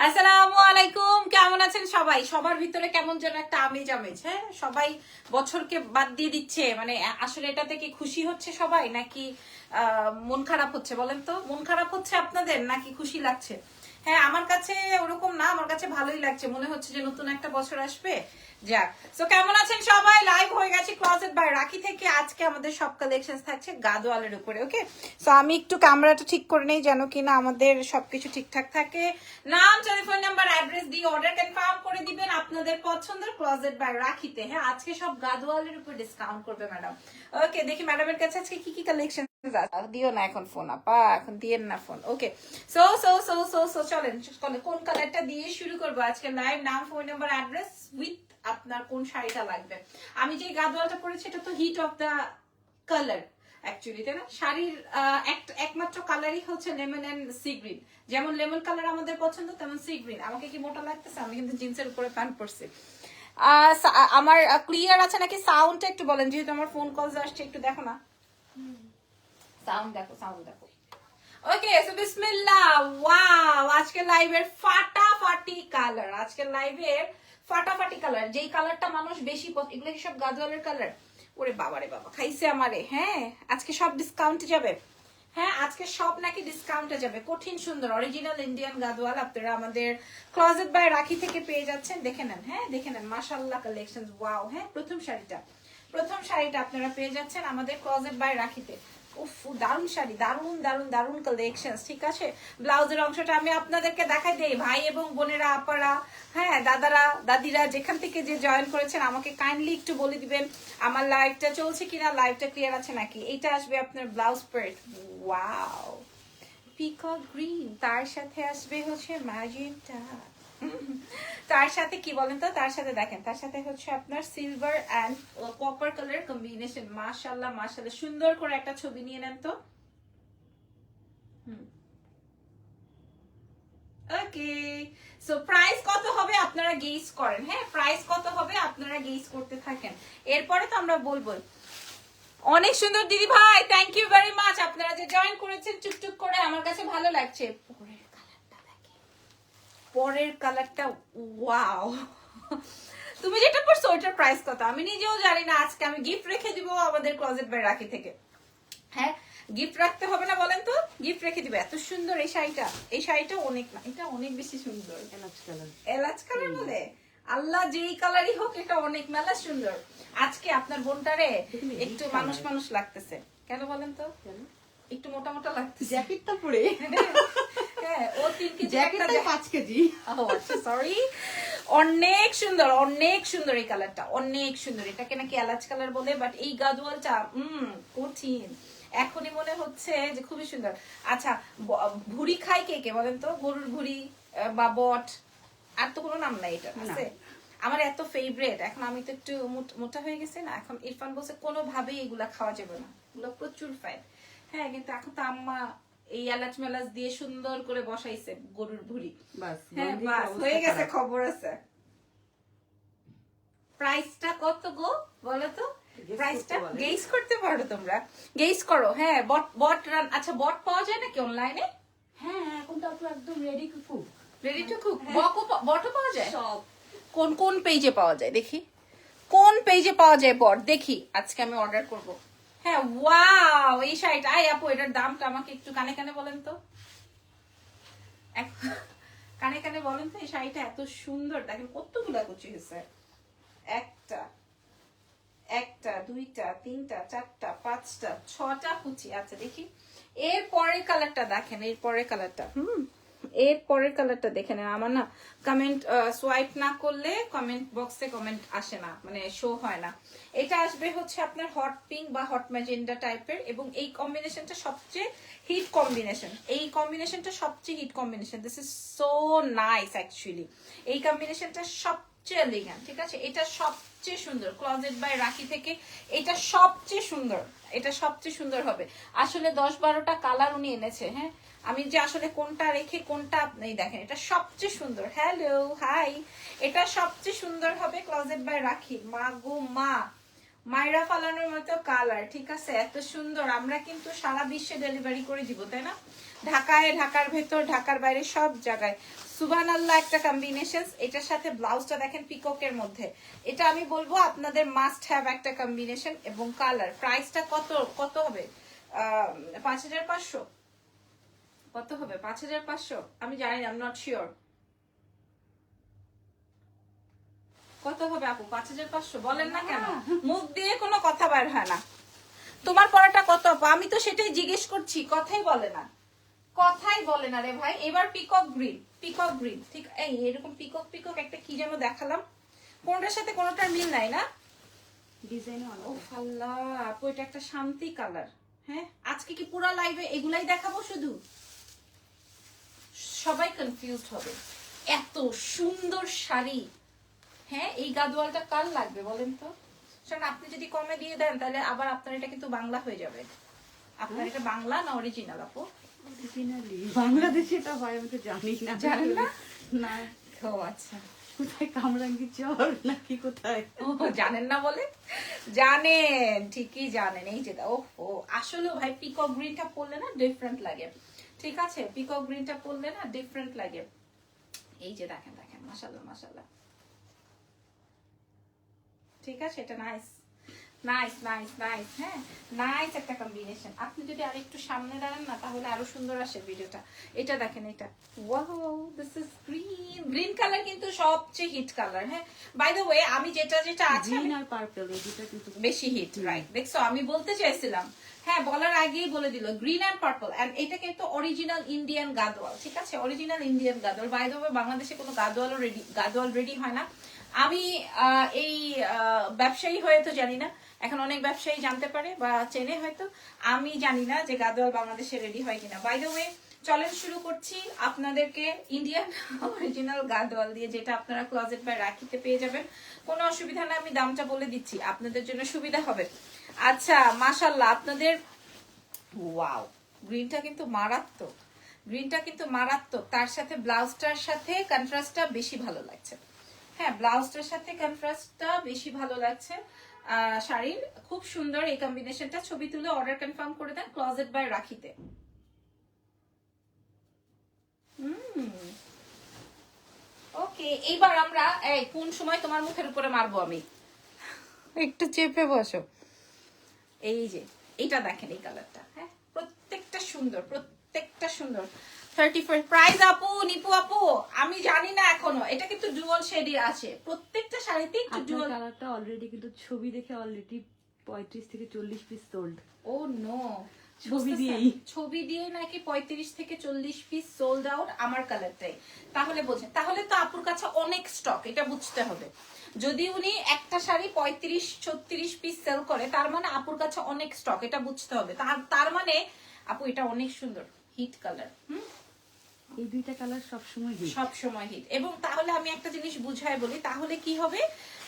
আসসালামু আলাইকুম, কেমন আছেন সবাই? সবার ভিতরে কেমন যেন একটা আমেজ আমেজ। হ্যাঁ, সবাই বছরকে বাদ দিয়ে দিচ্ছে, মানে আসলে এটাতে কি খুশি হচ্ছে সবাই নাকি মন খারাপ হচ্ছে? বলেন তো, মন খারাপ হচ্ছে আপনাদের নাকি খুশি লাগছে? হ্যাঁ, আমার কাছে ওরকম না, আমার কাছে ভালোই লাগছে, মনে হচ্ছে যে নতুন একটা বছর আসবে। যাক, সো কেমন আছেন সবাই? লাইভ হয়ে গেছে ক্লোজেট বাই রাখি থেকে। আজকে আমাদের সব কালেকশন থাকছে গাদোয়ালের উপরে। ওকে, সো আমি একটু ক্যামেরাটা ঠিক করে নেই যেন কিনা আমাদের সবকিছু ঠিকঠাক থাকে। নাম, টেলিফোন নাম্বার, অ্যাড্রেস দিয়ে অর্ডার কনফার্ম করে দিবেন আপনাদের পছন্দের ক্লোজেট বাই রাখিতে। হ্যাঁ, আজকে সব গাদোয়ালের উপর ডিসকাউন্ট করবে ম্যাডাম। ওকে, দেখি ম্যাডামের কাছে আজকে কি কি কালেকশন। দিও না এখন ফোন, আপা এখন দিয়েন না phone. Okay, so so so so so চলেন কোন কালারটা দিয়ে শুরু করবো আজকে লাইভ? নাম, ফোন নাম্বার, অ্যাড্রেস উইথ আপনার কোন শাড়িটা লাগবে। আমি যে গাদোয়ালটা পরেছি এটা তো hit of the colour actually, তাই না? শাড়ির একমাত্র কালারই হচ্ছে লেমন এন্ড সি গ্রিন। যেমন লেমন কালার আমাদের পছন্দ, তেমন সি গ্রিন। আমাকে কি মোটা লাগতেছে? আমি কিন্তু জিন্সের উপরে প্যান্ট পরছি। আমার ক্লিয়ার আছে নাকি সাউন্ডটা একটু বলেন, যেহেতু আমার ফোন কল আসছে। একটু দেখো না, সাউন্ড দেখো, সাউন্ড দেখো। ওকে, সো বিসমিল্লাহ। ওয়াও, আজকে লাইভের ফাটাফাটি কালার, আজকে লাইভের ফাটাফাটি কালার। যেই কালারটা মানুষ বেশি এগুলো কি সব গাজওয়ালের কালার? ওরে বাবা রে বাবা, খাইছে আমারে। হ্যাঁ, আজকে সব ডিসকাউন্টে যাবে। হ্যাঁ, আজকে সব নাকি ডিসকাউন্টে যাবে। কঠিন সুন্দর অরিজিনাল ইন্ডিয়ান গাদওয়াল আপনারা আমাদের ক্লোজেট বাই রাখি থেকে পেয়ে যাচ্ছেন। দেখে নেন, হ্যাঁ দেখে নেন, মাশাআল্লাহ কালেকশন। ওয়াও, হ্যাঁ প্রথম শাড়িটা আপনারা পেয়ে যাচ্ছেন আমাদের ক্লোজেট বাই রাখিতে। উফ, দারুন শাড়ি, দারুন দারুন দারুন কালেকশন। ঠিক আছে, ব্লাউজের অংশটা আমি আপনাদেরকে দেখাই দেই। ভাই এবং বোনেরা, আপারা, হ্যাঁ দাদারা, দাদিরা, যেখান থেকে যে জয়েন করেছেন আমাকে কাইন্ডলি একটু বলে দিবেন আমার লাইভটা চলছে কিনা, লাইভটা ক্লিয়ার আছে নাকি। এইটা আসবে আপনার blouse part. Wow, peacock green, তার সাথে আসবে হচ্ছে ম্যাজেন্টা। তার সাথে কি বলেন তো, তার সাথে দেখেন, তার সাথে হচ্ছে আপনার silver and copper colour combination. মাশাআল্লাহ মাশাআল্লাহ, সুন্দর করে একটা ছবি নিয়ে নেন তো। ওকে, সো প্রাইস কত হবে আপনারা গেস করেন। হ্যাঁ, প্রাইস কত হবে আপনারা গেস করতে থাকেন, এরপরে তো আমরা বলবো। অনেক সুন্দর দিদি ভাই, থ্যাংক ইউ ভেরি মাচ। আপনারা যে জয়েন করেছেন টুকটুক করে, আমার কাছে ভালো লাগছে। পরের কালারটা ওয়াও, তুমি যেটা পরছো ওইটার প্রাইস কত আমি নিজেও জানি না। আজকে আমি গিফট রেখে দিব আমাদের ক্লোজেট বাই রাখি থেকে। হ্যাঁ, গিফট রাখতে হবে না বলেন তো? গিফট রেখে দিবে। এত সুন্দর এই শাড়িটা, এই শাড়িটা অনেক না, এটা অনেক বেশি সুন্দর। এলাচ কালার, এলাচ কালার বলে আল্লাহ, যেই কালারই হোক এটা অনেক মেলা সুন্দর। আজকে আপনার বোনটারে একটু মানুষ মানুষ লাগতেছে, কেন বলেন তো? একটু মোটা মোটা লাগতেছে জ্যাকেটটা পরে। হ্যাঁ, ও 3 কেজি, একটা 5 কেজি। ও আচ্ছা, সরি। অনেক সুন্দর, অনেক সুন্দর এই কালারটা, অনেক সুন্দর। এটাকে নাকি এলাচ কালার বলে, বাট এই গাদওয়ালটা কঠিন। এখনই মনে হচ্ছে যে খুবই সুন্দর। আচ্ছা, ভুড়ি খাই কে কে বলেন তো? গরুর ভুড়ি বা বট, আর তো কোনো নাম নাই এটা আছে। আমার এত ফেভারিট। এখন আমি তো একটু মোটা হয়ে গেছি না, এখন ইরফান বলছে কোনোভাবেই এগুলা খাওয়া যাবে না, এগুলো প্রচুর ফ্যাট। হ্যাঁ, কিন্তু এখন তো আম্মা এই এলাচ মেলাচ দিয়ে সুন্দর করে বসাইছে গরুর ভুড়ি। হ্যাঁ, বাস হয়ে গেছে, খবর আছে। প্রাইসটা কত গো বলো তো? প্রাইসটা গেস করতে পারো তোমরা? গেস করো। হ্যাঁ, বট রান। আচ্ছা, বট পাওয়া যায় নাকি অনলাইনে? হ্যাঁ, এখন তো একদম ready to cook. Ready to cook বটও পাওয়া যায়? সব কোন কোন পেজে পাওয়া যায় দেখি, কোন পেজে পাওয়া যায় বট দেখি, আজকে আমি অর্ডার করব। হ্যাঁ, ওয়াও, এই শাড়িটা। আই আপু, এটার দামটা আমাকে একটু কানে কানে বলেন তো, কানে কানে বলেন তো। এই শাড়িটা এত সুন্দর, দেখেন কতগুলা কুচি হয়েছে। একটা, একটা, দুইটা, তিনটা, চারটা, পাঁচটা, 6টা কুচি। আচ্ছা দেখি এর পরের কালারটা দেখেন, এর পরের কালারটা। এর পরের কালারটা দেখে নেন। আমার না কমেন্ট সোয়াইপ না করলে কমেন্ট বক্সে কমেন্ট আসে না, মানে শো হয় না। এটা আসবে হচ্ছে আপনার হট পিঙ্ক বা হট ম্যাজেন্ডা টাইপের, এবং এই কম্বিনেশনটা সবচেয়ে হিট কম্বিনেশন। এই কম্বিনেশনটা সবচেয়ে hit combination. This is so nice actually. এই কম্বিনেশনটা সবচেয়ে এলিগেন্ট। ঠিক আছে, এটা সবচেয়ে সুন্দর ক্লোজেট বাই রাখি থেকে। এটা সবচেয়ে সুন্দর, এটা সবচেয়ে সুন্দর হবে। আসলে 10-12টা কালার উনি এনেছে। হ্যাঁ, আমি যে আসলে কোনটা রেখে কোনটা আপনি দেখেন, এটা সবচেয়ে সুন্দর। হ্যালো, হাই, এটা সবচেয়ে সুন্দর হবে ক্লোজেট বাই রাখি। মা গো মা, মাইরা ফালানোর মতো কালার। ঠিক আছে, এত সুন্দর। আমরা কিন্তু সারা বিশ্বে ডেলিভারি করে দিব, তাই না? ঢাকায়, ঢাকার ভেতর, ঢাকার বাইরে, সব জায়গায়। সুবহানাল্লাহ একটা কম্বিনেশন। এটার সাথে ব্লাউজটা দেখেন পিককের মধ্যে, এটা আমি বলবো আপনাদের মাস্ট হ্যাভ একটা কম্বিনেশন এবং কালার। প্রাইসটা কত কত হবে? 5500 কত হবে? 5500 আমি জানি না, আই এম নট শিওর। কত হবে আপু? 5500 বলেন না কেন? মুখ দিয়ে কোনো কথা বের হয় না। তোমার পড়াটা কত আপু? আমি তো সেটাই জিজ্ঞেস করছি, কথাই বলে না, কথাই বলে না রে ভাই। এবার পিকক গ্রিন, পিকক গ্রিন, ঠিক এই এরকম পিকক পিকক একটা কি যেন দেখালাম, কোনটার সাথে কোনটার মিল নাই না ডিজাইনও ও আল্লাহ আপু, এটা একটা শান্তি কালার। হ্যাঁ আজকে কি পুরো লাইভে এগুলাই দেখাবো শুধু? সবাই কনফিউজড হবে। এত সুন্দর শাড়ি, হ্যাঁ এই গাদোয়ালটা কার লাগবে বলেন তো? কারণ আপনি যদি কমে দিয়ে দেন তাহলে আবার আপনার এটা কিন্তু বাংলা হয়ে যাবে। আপনার এটা বাংলা না অরিজিনাল আপু? অরিজিনালি বাংলাদেশে এটা হয় আমি তো জানি না। জানেন না? না, ও আচ্ছা, কোথায় কামরাঙ্গি চর নাকি কোথায়? ও জানেন না বলে? জানেন, ঠিকই জানেন। এই যে ও আসলে ভাই পিকক গ্রিনটা পরলে না ডিফারেন্ট লাগে, ঠিক আছে? পিকক গ্রিনটা পরলে না ডিফারেন্ট লাগে। এই যে দেখেন দেখেন, মাশাআল্লাহ মাশাআল্লাহ, ঠিক আছে? এটা নাইস নাইস নাইস নাইস, হ্যাঁ নাইস একটা কম্বিনেশন। আপনি যদি আরেকটু সামনে দাঁড়ান না তাহলে আরো সুন্দর আসে ভিডিওটা। এটা দেখেন, এটা wow, this is green. Green colour কিন্তু সবচেয়ে হিট কালার। হ্যাঁ বাই দ্য ওয়ে আমি যেটা যেটা আছে গ্রিন আর পার্পল এই দুটো কিন্তু বেশি হিট, রাইট? দেখছো আমি বলতে চাইছিলাম, হ্যাঁ বলার আগেই বলে দিল, গ্রিন এন্ড পার্পল। এন্ড এটা কিন্তু অরিজিনাল ইন্ডিয়ান গাদোয়াল, ঠিক আছে? Original Indian Gadwal. By the way বাংলাদেশে কোনো গাদোয়াল রেডি হয় না। আমি এই ব্যবসায়ী হয়ে তো জানি না, এখন অনেক ব্যবসায়ী জানতে পারে বা চেনে হয়তো, আমি জানি না যে গাদোয়াল বাংলাদেশে রেডি হয় কিনা। বাই দ্য ওয়ে চলেন শুরু করছি আপনাদেরকে ইন্ডিয়ান অরিজিনাল গাদোয়াল দিয়ে, যেটা আপনারা ক্লোজেট বাই রাখিতে পেয়ে যাবেন। কোনো অসুবিধা না, আমি দামটা বলে দিচ্ছি, আপনাদের জন্য সুবিধা হবে। আচ্ছা মাশাআল্লাহ, আপনাদের ওয়াও, গ্রিনটা কিন্তু মারাত্মক, গ্রিনটা কিন্তু মারাত্মক। তার সাথে ব্লাউজটার সাথে কন্ট্রাস্টটা বেশি ভালো লাগছে। হ্যাঁ ব্লাউজটার সাথে কন্ট্রাস্টটা বেশি ভালো লাগছে। শাড়ির খুব সুন্দর এই কম্বিনেশনটা। ছবি তুলে অর্ডার কনফার্ম করে দেন ক্লোজেট বাই রাখিতে। ওকে, এইবার আমরা এই কোন সময় তোমার মুখের উপরে মারবো আমি, একটু চেপে বসো। এই যে এইটা দেখেন, এই কালারটা, হ্যাঁ প্রত্যেকটা সুন্দর, প্রত্যেকটা সুন্দর। 34 প্রাইস আপু, নিপু আপু আমি জানি না এখনো, এটা কিন্তু ডুয়াল শেডই আছে প্রত্যেকটা শাড়িতে, একটু আপনার ডুয়াল। কালারটা অলরেডি কিন্তু ছবি দেখে অলরেডি 35 থেকে 40 পিস সোল্ড। ও নো, ছবি দিয়েই ছবি দিয়ে নাকি 35 থেকে 40 পিস সোল্ড আউট আমার কালারটাই। তাহলে বোঝেন, তাহলে তো আপুর কাছে অনেক স্টক, এটা বুঝতে হবে। যদি উনি একটা শাড়ি 35-36 পিস সেল করে তার মানে আপুর কাছে অনেক স্টক, এটা বুঝতে হবে। তার মানে আপু এটা অনেক সুন্দর হিট কালার। এই দুইটা কালার সবসময় হিট। সব সময় হিট। এবং তাহলে আমি একটা জিনিস বুঝাই বলি, তাহলে কি হবে?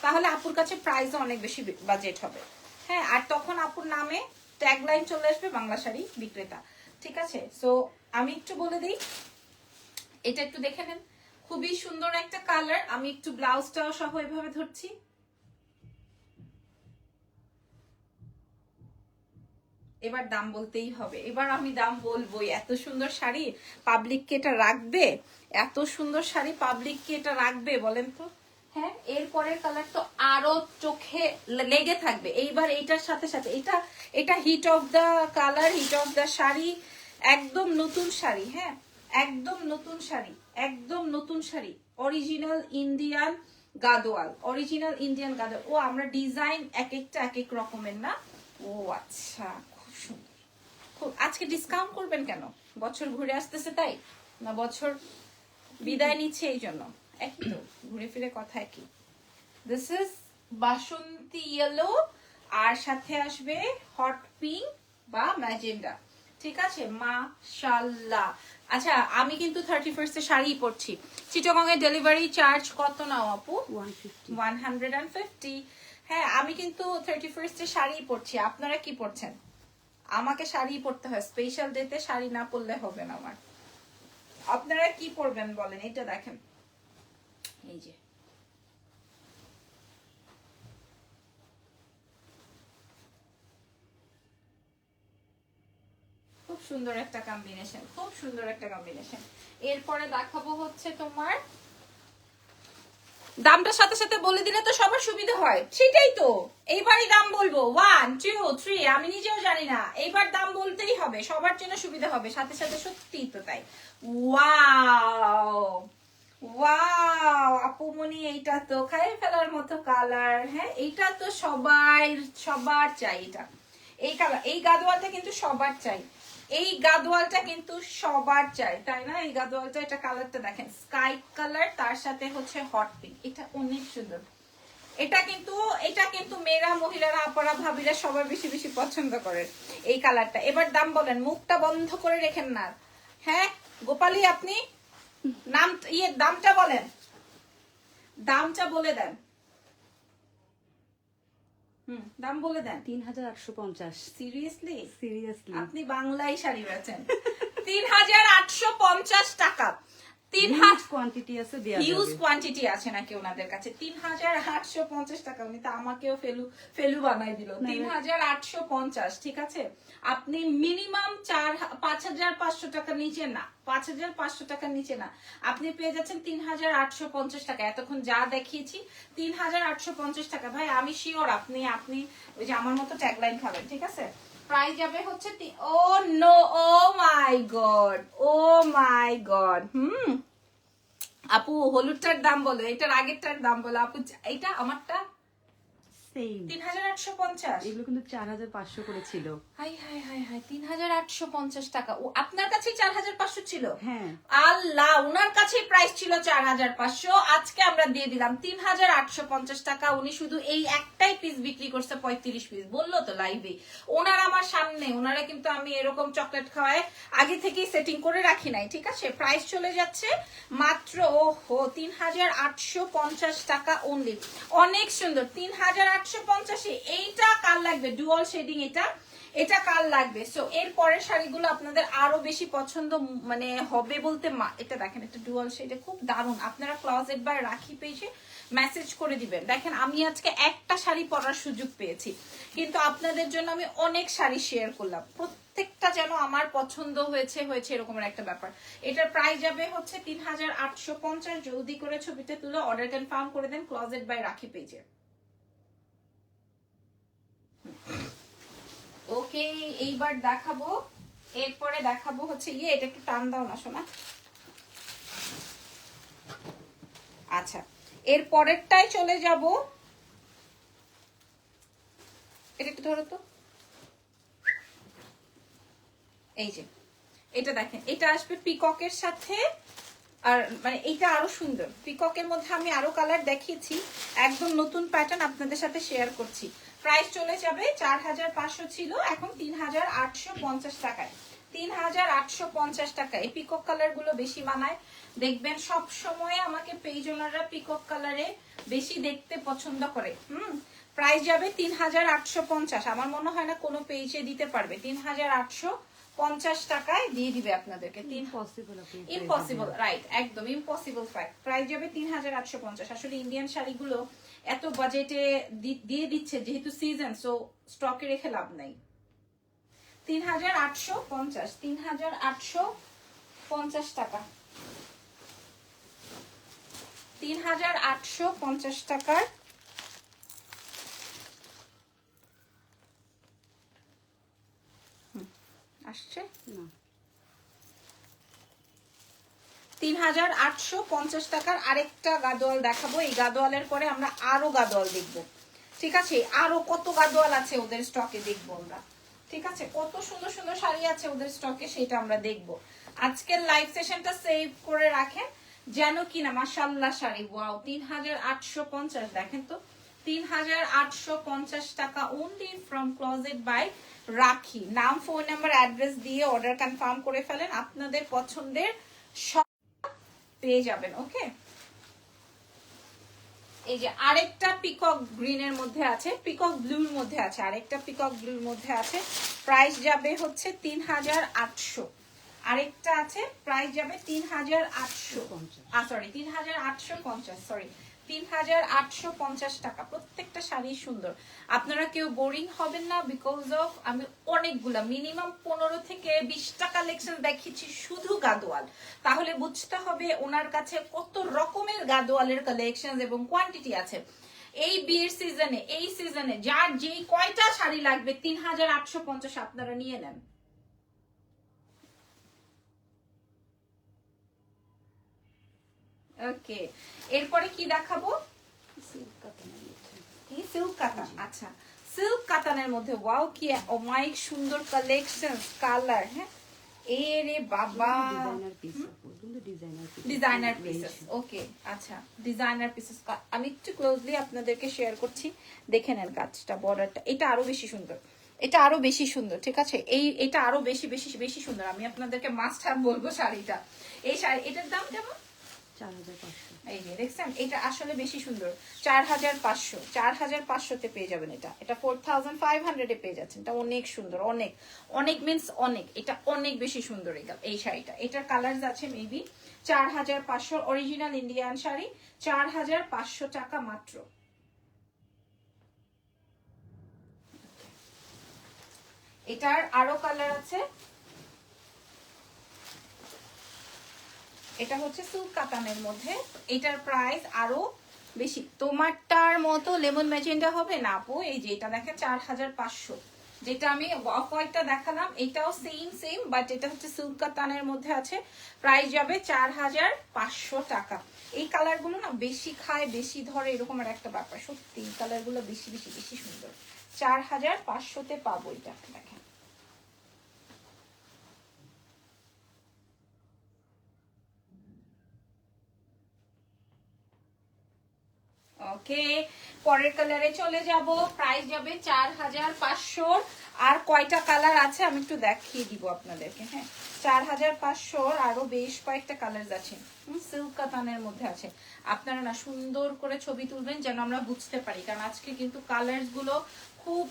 তাহলে আপুর কাছে প্রাইসও অনেক বেশি বাজেট হবে। হ্যাঁ আর তখন আপুর নামে ট্যাগলাইন চলে আসবে বাংলা শাড়ি বিক্রেতা, ঠিক আছে? সো আমি একটু বলে দিই, এটা একটু দেখে নেন, খুবই সুন্দর একটা কালার। আমি একটু ব্লাউজটাও সহ এভাবে ধরছি। এবার দাম বলতেই হবে, এবার আমি দাম বলবোই। এত সুন্দর শাড়ি পাবলিককে এটা রাখবে? এত সুন্দর শাড়ি পাবলিককে এটা রাখবে বলেন তো? হ্যাঁ এরপরের কালার তো আরো চোখে লেগে থাকবে। এইবার এইটার সাথে সাথে এটা hit of the colour, hit of the sari, একদম নতুন শাড়ি। হ্যাঁ একদম নতুন শাড়ি, একদম নতুন sari, original Indian Gadwal, original Indian Gadwal. ও আমরা ডিজাইন এক একটা এক এক রকমের না? ও আচ্ছা, খুব সুন্দর। খুব আজকে ডিসকাউন্ট করবেন কেন? বছর ঘুরে আসতেছে তাই, না বছর বিদায় নিচ্ছে এই জন্য? একই তো, ঘুরে ফিরে কথা একই। দিস ইজ বাসন্তী ইয়েলো, আর সাথে আসবে হট পিঙ্ক বা ম্যাজেন্ডা, ঠিক আছে? মাশাআল্লাহ। আচ্ছা আমি কিন্তু 31st এ শাড়ি পরছি। চিটাগং এর ডেলিভারি চার্জ কত নাও আপু? 150। হ্যাঁ আমি কিন্তু 31st এ শাড়ি পরছি। আপনারা কি পরছেন? আমাকে শাড়ি পরতে হয়, স্পেশাল ডেতে শাড়ি না পরলে হবে না আমার। আপনারা কি পরবেন বলেন? এটা দেখেন, এই যে খুব সুন্দর একটা কম্বিনেশন, খুব সুন্দর একটা কম্বিনেশন। এরপরে দেখাবো হচ্ছে তোমার, দামটার সাথে সাথে বলে দিলে তো সবার সুবিধা হয়, সেটাই তো এইবারই দাম বলবো, 1 2 3, আমি নিজেও জানি না, এইবার দাম বলতেই হবে, সবার জন্য সুবিধা হবে সাথে সাথে, সত্যি তো তাই। ওয়াও ওয়াও আপুমনি, এইটা তো খাই ফেলার মতো কালার। হ্যাঁ, এইটা তো সবার চাই, এটা এই কালার, এই গাদোয়ালটা কিন্তু সবার চাই, এই গাদোয়ালটা কিন্তু সবার চাই, তাই না? এই গাদোয়ালটা, এটা কালারটা দেখেন, স্কাই কালার, তার সাথে হচ্ছে হট পিঙ্ক, এটা অনেক সুন্দর। এটা কিন্তু মেয়েরা, মহিলারা, আপারা, ভাবিরা সবার বেশি বেশি পছন্দ করে এই কালারটা। এবার দাম বলেন, মুখটা বন্ধ করে রেখেন না। হ্যাঁ গোপালী, আপনি দামটা বলেন, দামটা বলে দেন। দাম বলে দেন। 3850। সিরিয়াসলি? সিরিয়াসলি আপনি বাংলায় শাড়ি বেচেন। 3850 টাকা। কোয়ান্টিটি আছে, দেয়া হিউজ যাবে। কোয়ান্টিটি আছে নাকি ওনাদের কাছে? 3850 টাকা। উনি তো আমাকেও ফেলু বানাই দিল। 3850, ঠিক আছে। আপনি মিনিমাম 5500 টাকা নিচে না, 5500 টাকার নিচে না, আপনি পেয়ে যাচ্ছেন 3850 টাকা। এতক্ষণ যা দেখিয়েছি 3850 টাকা। ভাই আমি শিওর আপনি ওই যে আমার মতো ট্যাগলাইন খাবেন, ঠিক আছে। প্রাইস যাবে হচ্ছে ও নো, ও মাই গড, ও মাই গড। আপু হলুদটার দাম বলো, এটার আগেরটার দাম বলো আপু। এটা আমারটা সেম 3850। এগুলো কিন্তু 4500 করে ছিল। হাই হাই হাই হাই, 3850 টাকা। ও আপনার কাছেই 4500 ছিল? হ্যাঁ আল্লাহ, ওনার কাছেই প্রাইস ছিল 4500, আজকে আমরা দিয়ে দিলাম 3850 টাকা। উনি শুধু এই একটাই পিস বিক্রি করছে 35 পিস, বললো তো লাইভে। ওনার আমার সামনে, ওনারা কিন্তু আমি এরকম চকলেট খাওয়ায় আগে থেকেই সেটিং করে রাখি নাই, ঠিক আছে। প্রাইস চলে যাচ্ছে মাত্র 3850 টাকা অনলি। অনেক সুন্দর, 3850। এইটা কার লাগবে? ডুয়াল শেডিং, এটা কাল লাগবে। সো এর পরের শাড়িগুলো আপনাদের আরো বেশি পছন্দ মানে হবে বলতে, এটা দেখেন, এটা ডুয়াল শেড, খুব দারুণ। আপনারা ক্লোজেট বাই রাখি পেজে মেসেজ করে দিবেন। দেখেন আমি আজকে একটা শাড়ি পরার সুযোগ পেয়েছি, কিন্তু আপনাদের জন্য আমি অনেক শাড়ি শেয়ার করলাম, প্রত্যেকটা যেন আমার পছন্দ হয়েছে এরকমের একটা ব্যাপার। এটার প্রাইস যাবে হচ্ছে 3850। জলদি করে ছবিটা তুলে অর্ডার কনফার্ম করে দেন ক্লোজেট বাই রাখি পেজে। ওকে, এইবার দেখাবো, এরপরে দেখাবো হচ্ছে এটা একটু টান দাও না শোনা। আচ্ছা, এর পরেরটাই চলে যাব। এটা একটু ধরো তো, এই যে এটা দেখেন, এটা আসবে পিককের সাথে, আর মানে এইটা আরো সুন্দর। পিককের মধ্যে আমি আরো কালার দেখিয়েছি, একদম নতুন প্যাটার্ন আপনাদের সাথে শেয়ার করছি। প্রাইস চলে যাবে 4500 ছিল, এখন 3850 টাকায়। 3850 টাকা। এই পিকক কালার গুলো বেশি মানায়, দেখবেন সব সময় আমাকে পেজ ওনাররা পিকক কালারে বেশি দেখতে পছন্দ করে। প্রাইস যাবে 3850। আমার মনে হয় না কোনো পেজে দিতে পারবে। 3850 টাকায় দিয়ে দিবে আপনাদেরকে। ইম্পসিবল, রাইট, একদম ইম্পসিবল ফ্যাক্ট। প্রাইস যাবে 3850। আসলে ইন্ডিয়ান শাড়িগুলো এত বাজেটে দিয়ে দিচ্ছে যেহেতু সিজন, সো স্টকে রেখে লাভ নাই। 3850, 3850 টাকা, 3850 টাকার আসছে না। 3850 টাকার আরেকটা গাদোয়াল দেখাবো। এই গাদোয়ালের পরে আমরা আরো গাদোয়াল দেখবো, ঠিক আছে। আরো কত গাদোয়াল আছে ওদের স্টকে দেখবো আমরা, ঠিক আছে। কত সুন্দর সুন্দর শাড়ি আছে ওদের স্টকে, সেটা আমরা দেখবো। আজকের লাইভ সেশনটা সেভ করে রাখেন যেন কিনা মাশাআল্লাহ শাড়ি। ওয়াও, 3850। দেখেন তো, 3850 টাকা অনলি ফ্রম ক্লোজেট বাই রাখি। নাম, ফোন নাম্বার, অ্যাড্রেস দিয়ে অর্ডার কনফার্ম করে ফেলেন, আপনাদের পছন্দের সব পেয়ে যাবেন। ওকে, এই যে আরেকটা পিকক গ্রিনের মধ্যে আছে, পিকক ব্লুর মধ্যে আছে, আরেকটা পিকক ব্লুর মধ্যে আছে। প্রাইস যাবে হচ্ছে 3800। আরেকটা আছে, প্রাইস যাবে 3800, সরি 3850, সরি 3850 টাকা। প্রত্যেকটা শাড়ি সুন্দর, আপনারা কেউ বোরিং হবেন না, বিকজ অফ আমি অনেকগুলা মিনিমাম 15 থেকে 20টা কালেকশন দেখিয়েছি শুধু গাদোয়াল। তাহলে বুঝতে হবে ওনার কাছে কত রকমের গাদোয়ালের কালেকশন এবং কোয়ান্টিটি আছে। এই বিয়ের সিজনে, এই সিজনে যার যেই কয়টা শাড়ি লাগবে 3850 আপনারা নিয়ে নেন। ওকে, এরপরে কি দেখাবো? কি সিল্ক কাতান? আচ্ছা, সিল্ক কাতানের মধ্যে ওয়াও কি অমাইক সুন্দর কালেকশন, কালার। হ্যাঁ এরে বাবা, ডিজাইনার পিসেস। ওকে আচ্ছা, ডিজাইনার পিসেস। আমি একটু ক্লোজলি আপনাদেরকে শেয়ার করছি, দেখে নেন কাজটা, বর্ডারটা। এটা আরো বেশি সুন্দর, এটা আরো বেশি সুন্দর, ঠিক আছে? এটা আরো বেশি বেশি বেশি সুন্দর। আমি আপনাদেরকে মাস্ট হ্যাভ বলবো শাড়িটা। এই শাড়ি, এটার দাম কেমন? 4500। এই যে দেখছেন, এটা আসলে বেশি সুন্দর। 4500, 4500-তে পেয়ে যাবেন এটা। এটা 4500-এ পেয়ে যাচ্ছেন। এটা অনেক সুন্দর, অনেক অনেক মিন্স অনেক, এটা অনেক বেশি সুন্দর এই শাড়িটা। এটার কালার আছে মেবি। 4500 অরিজিনাল ইন্ডিয়ান শাড়ি, 4500 টাকা মাত্র। এটার আরো কালার আছে। এটা হচ্ছে সিল্ক কাতানের মধ্যে, এটার প্রাইস আরো বেশি। তোমারটার মতো লেমন ম্যাজেন্ডা হবে না আপু। এই যে এটা দেখেন 4500, যেটা আমি অফ হোয়াইটটা দেখালাম এটাও সেম সেম, বাট এটা হচ্ছে সিল্ক কাতানের মধ্যে আছে। প্রাইস যাবে 4500 টাকা। এই কালার গুলো না বেশি খায় বেশি ধরে এরকম একটা ব্যাপার, সত্যি এই কালার গুলো বেশি বেশি বেশি সুন্দর। 4500-তে পাবো এটা, দেখেন। ওকে, পরের কালারে চলে যাব। প্রাইস যাবে 4500। আর কয়টা কালার আছে আমি একটু দেখিয়ে দিব আপনাদেরকে। হ্যাঁ 4500 আরো বেশ কয়েকটা কালার আছে, সিল্ক কাতানের মধ্যে আছে। আপনারা না সুন্দর করে ছবি তুলবেন যেন আমরা বুঝতে পারি, কারণ আজকে কিন্তু কালার্স গুলো খুব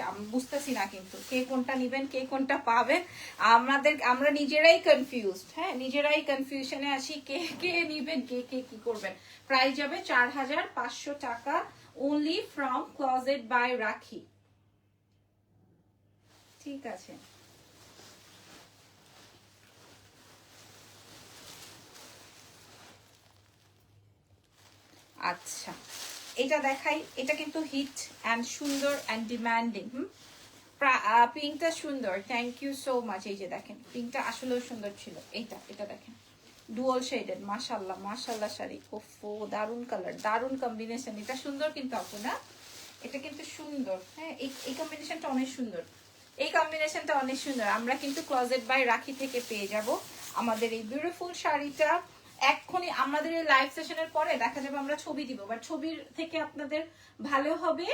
আমি বুঝতেছি না কিন্তু কে কোনটা নিবেন কে কোনটা পাবেন। আমরা নিজেরাই কনফিউজড। হ্যাঁ নিজেরাই কনফিউশনে আছি, কে কে নিবেন কে কে কি করবেন। প্রাইস যাবে 4500 টাকা, only from Closet by রাখি। ঠিক আছে, আচ্ছা এটা দেখাই। এটা কিন্তু হিট এন্ড সুন্দর এন্ড ডিমান্ডিং। পিঙ্কটা সুন্দর, থ্যাংক ইউ সো মাচ। এই যে দেখেন পিঙ্কটা আসলেও সুন্দর ছিল। এটা দেখেন ডুয়াল শেডেড, মাশাআল্লাহ মাশাআল্লাহ শাড়ি। ওফো দারুন কালার, দারুন কম্বিনেশন। এটা সুন্দর কিন্তু আপু না, এটা কিন্তু সুন্দর। হ্যাঁ এই কম্বিনেশনটা অনেক সুন্দর, এই কম্বিনেশনটা অনেক সুন্দর। আমরা কিন্তু ক্লোজেট বাই রাখি থেকে পেয়ে যাব আমাদের এই বিউটিফুল শাড়িটা। এক্ষুনি আমাদের এই লাইভ সেশনের পরে দেখা যাবে আমরা ছবি দিব, বাট ছবির থেকে আপনাদের ভালো হবে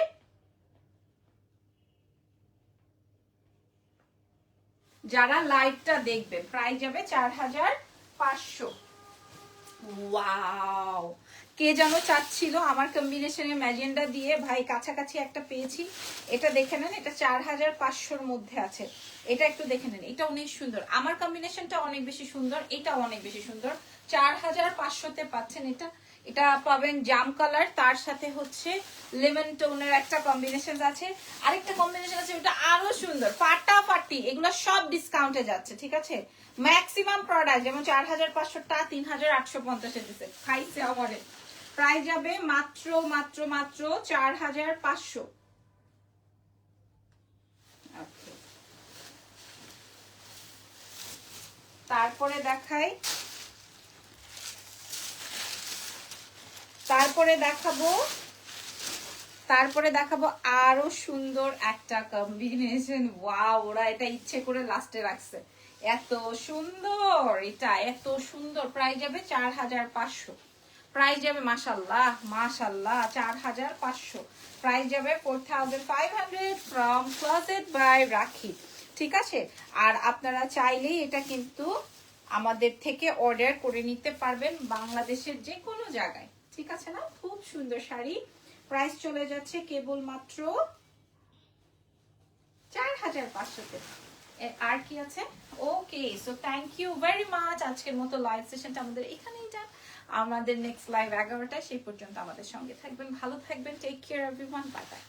যারা লাইভটা দেখবে। প্রাইস যাবে 4500। ওয়াও, কে যেন চাচ্ছিল আমার কম্বিনেশনে ম্যাজেন্ডা দিয়ে, ভাই কাছাকাছি একটা পেয়েছি। এটা দেখে নেন, এটা 4500-র মধ্যে আছে। এটা একটু দেখে নেন, এটা অনেক সুন্দর। আমার কম্বিনেশনটা অনেক বেশি সুন্দর, এটা অনেক বেশি সুন্দর। 4500-তে পাচ্ছেন এটা। এটা পাবেন জাম কালার, তার সাথে হচ্ছে লেমন টোনের একটা কম্বিনেশন আছে। আরেকটা কম্বিনেশন আছে ওটা আরো সুন্দর, ফাটাফাটি। এগুলো সব ডিসকাউন্টে যাচ্ছে, ঠিক আছে? ম্যাক্সিমাম প্রোডাক্ট যেমন 4500টা 3850-এ দিচ্ছে, খাইছে আমারে। প্রাইস যাবে মাত্র মাত্র মাত্র 4500। তারপরে দেখাই, তারপরে দেখাবো আরো সুন্দর একটা কম্বিনেশন। ওয়াও, ওরা এটা ইচ্ছে করে লাস্টে রাখছে, এত সুন্দর, এটা এত সুন্দর। প্রাইস যাবে 4500। প্রাইস যাবে মাশাআল্লাহ মাশাআল্লাহ 4500। প্রাইস যাবে 4500 ফ্রম ক্লোজেট বাই রাখি, ঠিক আছে? আর আপনারা চাইলেই এটা কিন্তু আমাদের থেকে অর্ডার করে নিতে পারবেন বাংলাদেশের যে কোনো জায়গায়, ঠিক আছে না? খুব সুন্দর শাড়ি। প্রাইস চলে যাচ্ছে কেবলমাত্র 4500-তে। আর কি আছে? Okay, so thank you very much. আজকের মতো লাইভ সেশনটা আমাদের এখানেই ডান। আমাদের নেক্সট লাইভ 11টায়, সেই পর্যন্ত আমাদের সঙ্গে থাকবেন, ভালো থাকবেন, take care everyone, bye by.